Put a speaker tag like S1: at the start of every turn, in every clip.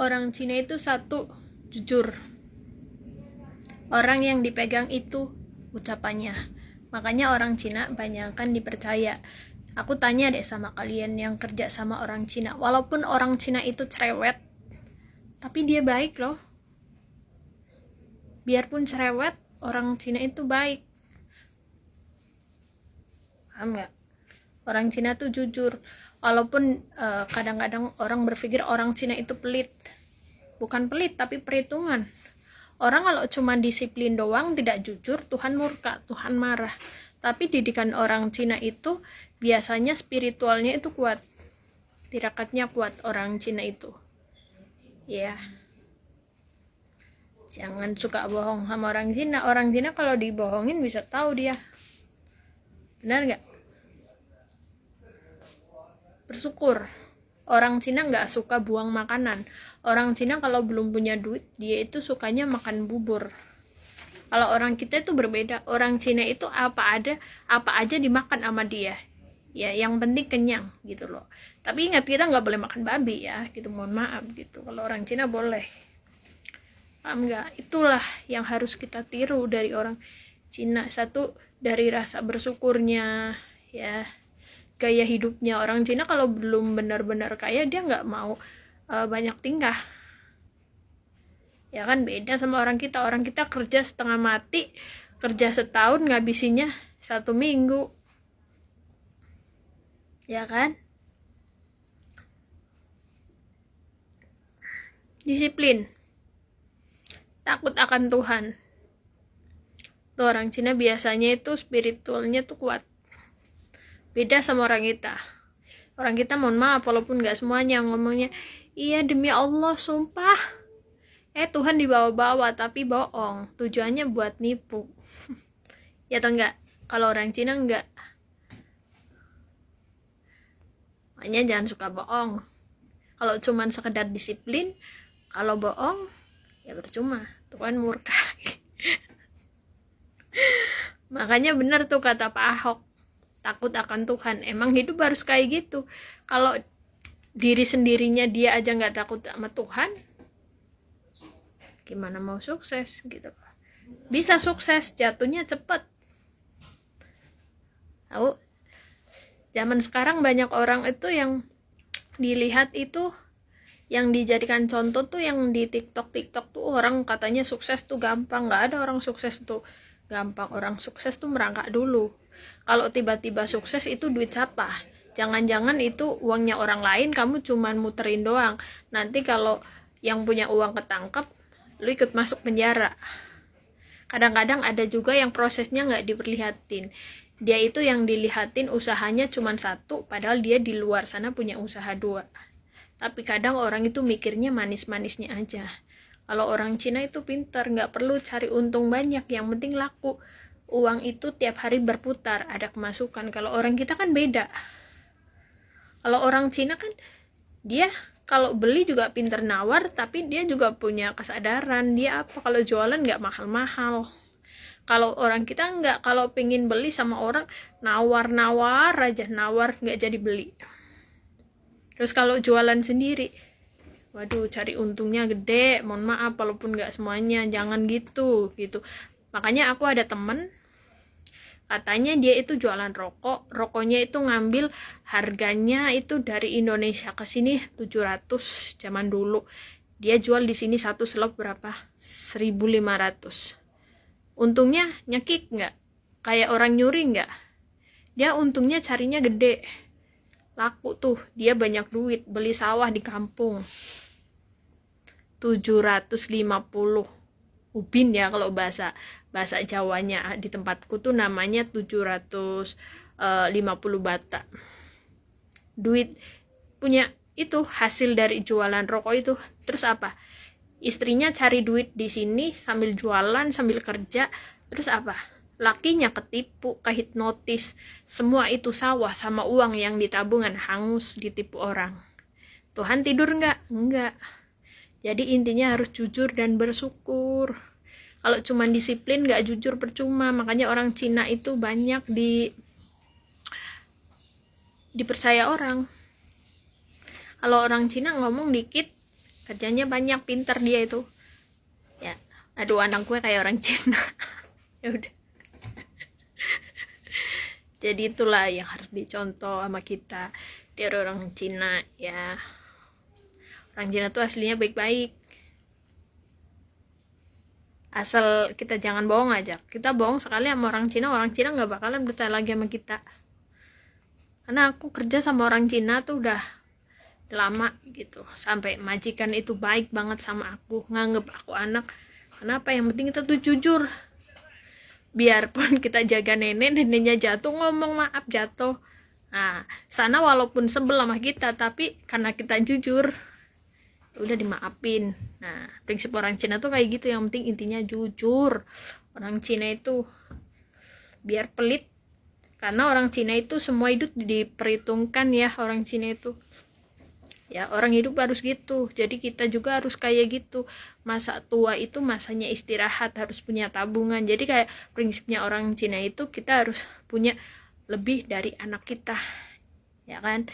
S1: Orang Cina itu satu, jujur. Orang yang dipegang itu ucapannya. Makanya orang Cina banyakkan dipercaya. Aku tanya deh sama kalian yang kerja sama orang Cina. Walaupun orang Cina itu cerewet, tapi dia baik loh. Biarpun cerewet, orang Cina itu baik. Paham gak? Orang Cina tuh jujur. Walaupun kadang-kadang orang berpikir orang Cina itu pelit. Bukan pelit, tapi perhitungan. Orang kalau cuma disiplin doang, tidak jujur, Tuhan murka, Tuhan marah. Tapi didikan orang Cina itu biasanya spiritualnya itu kuat. Tirakatnya kuat orang Cina itu. Ya. Jangan suka bohong sama orang Cina. Orang Cina kalau dibohongin bisa tahu dia. Benar nggak? Bersyukur. Orang Cina nggak suka buang makanan. Orang Cina kalau belum punya duit, dia itu sukanya makan bubur. Kalau orang kita itu berbeda. Orang Cina itu apa aja dimakan sama dia. Ya, yang penting kenyang gitu loh. Tapi ingat, kita nggak boleh makan babi ya, gitu. Mohon maaf gitu. Kalau orang Cina boleh. Paham nggak? Itulah yang harus kita tiru dari orang Cina. Satu, dari rasa bersyukurnya, ya. Gaya hidupnya orang Cina kalau belum benar-benar kaya, dia nggak mau banyak tingkah. Ya kan, beda sama orang kita. Orang kita kerja setengah mati, kerja setahun ngabisinnya 1 minggu. Ya kan? Disiplin. Takut akan Tuhan. Tuh, orang Cina biasanya itu spiritualnya tuh kuat. Beda sama orang kita. Orang kita, mohon maaf, walaupun gak semuanya ngomongnya, iya demi Allah, sumpah. Tuhan dibawa-bawa, tapi bohong. Tujuannya buat nipu. Ya atau enggak? Kalau orang Cina enggak. Makanya jangan suka bohong. Kalau cuman sekedar disiplin, kalau bohong, ya percuma. Tuhan murka. Makanya benar tuh kata Pak Ahok. Takut akan Tuhan. Emang hidup harus kayak gitu. Kalau diri sendirinya dia aja nggak takut sama Tuhan, gimana mau sukses gitu. Bisa sukses, jatuhnya cepet. Tahu? Zaman sekarang banyak orang itu yang dilihat itu, yang dijadikan contoh tuh yang di TikTok tuh orang katanya sukses tuh gampang. Nggak ada orang sukses tuh gampang. Orang sukses tuh merangkak dulu. Kalau tiba-tiba sukses itu duit siapa? Jangan-jangan itu uangnya orang lain, kamu cuman muterin doang. Nanti kalau yang punya uang ketangkep, lu ikut masuk penjara. Kadang-kadang ada juga yang prosesnya nggak diperlihatin. Dia itu yang dilihatin usahanya cuman 1, padahal dia di luar sana punya usaha 2. Tapi kadang orang itu mikirnya manis-manisnya aja. Kalau orang Cina itu pintar, nggak perlu cari untung banyak, yang penting laku. Uang itu tiap hari berputar, ada kemasukan. Kalau orang kita kan beda. Kalau orang Cina kan, dia kalau beli juga pintar nawar, tapi dia juga punya kesadaran. Dia apa, kalau jualan nggak mahal-mahal. Kalau orang kita nggak, kalau pengen beli sama orang, nawar-nawar aja, nawar nggak jadi beli. Terus kalau jualan sendiri, waduh, cari untungnya gede. Mohon maaf, walaupun nggak semuanya, jangan gitu. Makanya aku ada temen, katanya dia itu jualan rokok. Rokoknya itu ngambil harganya itu dari Indonesia ke sini 700 zaman dulu. Dia jual di sini satu slop berapa? 1.500. Untungnya nyekik nggak? Kayak orang nyuri nggak? Dia untungnya carinya gede. Laku tuh, dia banyak duit, beli sawah di kampung. 750 ubin ya kalau bahasa Jawanya. Di tempatku tuh namanya 750 bata. Duit punya itu hasil dari jualan rokok itu. Terus apa? Istrinya cari duit di sini sambil jualan, sambil kerja. Terus apa? Lakinya ketipu, kehipnotis. Semua itu sawah sama uang yang ditabungan hangus, ditipu orang. Tuhan tidur nggak? Enggak. Jadi intinya harus jujur dan bersyukur. Kalau cuma disiplin nggak jujur percuma. Makanya orang Cina itu banyak dipercaya orang. Kalau orang Cina ngomong dikit kerjanya banyak, pinter dia itu ya. Aduh, anak gue kayak orang Cina. Ya udah, jadi itulah yang harus dicontoh sama kita dari orang Cina ya. Orang Cina tuh aslinya baik-baik, asal kita jangan bohong aja. Kita bohong sekali sama orang Cina nggak bakalan percaya lagi sama kita. Karena aku kerja sama orang Cina tuh udah lama gitu, sampai majikan itu baik banget sama aku, nganggep aku anak. Kenapa? Yang penting kita tuh jujur. Biarpun kita jaga neneknya jatuh, ngomong maaf jatuh. Nah, sana walaupun sebel sama kita, tapi karena kita jujur, udah dimaafin. Nah, prinsip orang Cina tuh kayak gitu, yang penting intinya jujur. Orang Cina itu biar pelit, karena orang Cina itu semua hidup diperhitungkan ya. Orang Cina itu ya, orang hidup harus gitu. Jadi kita juga harus kayak gitu. Masa tua itu masanya istirahat, harus punya tabungan. Jadi kayak prinsipnya orang Cina itu kita harus punya lebih dari anak kita, ya kan.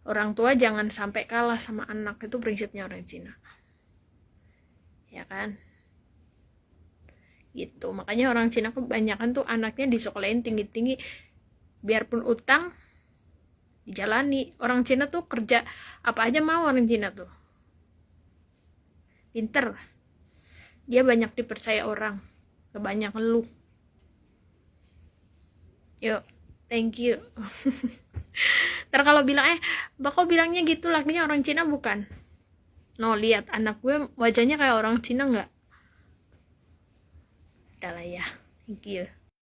S1: Orang tua jangan sampai kalah sama anak, itu prinsipnya orang Cina, ya kan. Gitu, makanya orang Cina kebanyakan tuh anaknya disekolahin tinggi-tinggi, biarpun utang dijalani. Orang Cina tuh kerja apa aja mau. Orang Cina tuh pinter, dia banyak dipercaya orang, gak banyak ngeluh. Yuk, thank you. Ntar kalau bilang kok bilangnya gitu, lakinya orang Cina bukan. No, lihat anak gue wajahnya kayak orang Cina nggak? Udah lah ya, thank you.